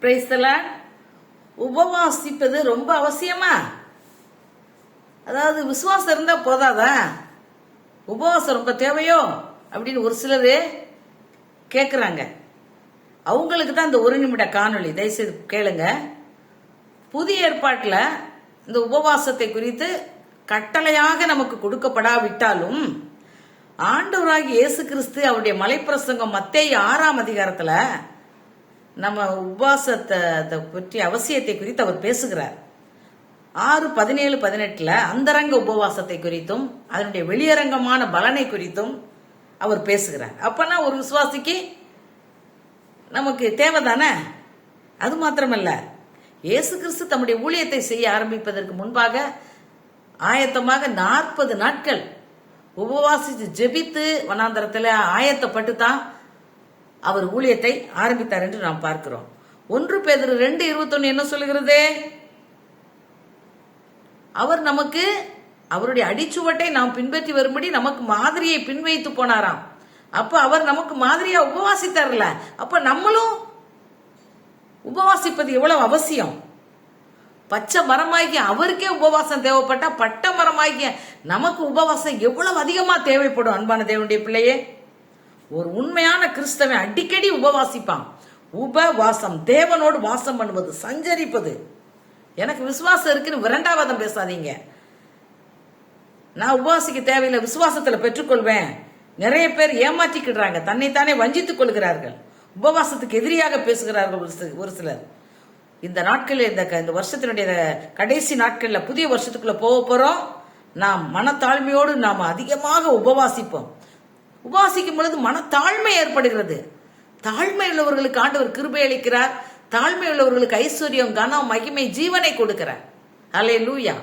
Praise the Lord. உபவாசிப்பது ரொம்ப அவசியமா? அதாவது விசுவாசம் இருந்தா போதாதா? உபவாசம் ரொம்ப தேவையோ அப்படின்னு ஒரு சிலர் கேட்குறாங்க. அவங்களுக்கு தான் இந்த ஒரு நிமிட காணொளி, தயவுசெய்து கேளுங்க. புதிய ஏற்பாட்டில் இந்த உபவாசத்தை குறித்து கட்டளையாக நமக்கு கொடுக்கப்படாவிட்டாலும் ஆண்டவராகிய இயேசு கிறிஸ்து அவருடைய மலைப்பிரசங்கம் மத்தேயு 6ஆம் அதிகாரத்துல நம்ம உபவாசத்தை பற்றி அவசியத்தை குறித்து அவர் பேசுகிறார். 6:17-18 அந்தரங்க உபவாசத்தை குறித்தும் அதனுடைய வெளியரங்கமான பலனை குறித்தும் அவர் பேசுகிறார். அப்பனா ஒரு விசுவாசிக்கு நமக்கு தேவைதானே? அது மாத்திரமல்ல, இயேசு கிறிஸ்து தம்முடைய ஊழியத்தை செய்ய ஆரம்பிப்பதற்கு முன்பாக ஆயத்தமாக 40 நாட்கள் உபவாசித்து ஜெபித்து வனாந்தரத்தில் ஆயத்தப்பட்டு தான் அவர் ஊழியத்தை ஆரம்பித்தார் என்று நாம் பார்க்கிறோம். 1 பேதுரு 2:21 என்ன சொல்லுகிறது? அவர் நமக்கு அவருடைய அடிச்சுவட்டை நாம் பின்பற்றி வரும்படி நமக்கு மாதிரியை பின்வைத்து போனாராம். அப்ப அவர் நமக்கு மாதிரியா உபவாசித்தார்ல, அப்ப நம்மளும் உபவாசிப்பது எவ்வளவு அவசியம். பச்சை மரமாகிய அவருக்கே உபவாசம் தேவைப்பட்டா பட்ட மரமாகிய நமக்கு உபவாசம் எவ்வளவு அதிகமா தேவைப்படும். அன்பான தேவனுடைய பிள்ளையே, ஒரு உண்மையான கிறிஸ்தவன் அடிக்கடி உபவாசிப்பான். உபவாசம் தேவனோடு வாசம் பண்ணுவது, சஞ்சரிப்பது. எனக்கு விசுவாசம் இருக்குன்னு விரண்டாவாதம் பேசாதீங்க. நான் உபவாசிக்க தேவையில்லை, விசுவாசத்துல பெற்றுக்கொள்வேன். நிறைய பேர் ஏமாற்றிக்கிடுறாங்க, தன்னைத்தானே வஞ்சித்துக் கொள்கிறார்கள், உபவாசத்துக்கு எதிரியாக பேசுகிறார்கள் ஒரு சிலர். இந்த நாட்களில் இந்த வருஷத்தினுடைய கடைசி நாட்கள்ல புதிய வருஷத்துக்குள்ள போக போறோம். நாம் மனத்தாழ்மையோடு நாம் அதிகமாக உபவாசிப்போம். உபவாசிக்கும் பொழுது மனத்தாழ்மை ஏற்படுகிறது. தாழ்மை உள்ளவர்களுக்கு ஆண்டவர் கிருபை அளிக்கிறார். தாழ்மை உள்ளவர்களுக்கு ஐஸ்வர்யம், கனம், மகிமை, ஜீவனை கொடுக்கிறார். அல்லேலூயா.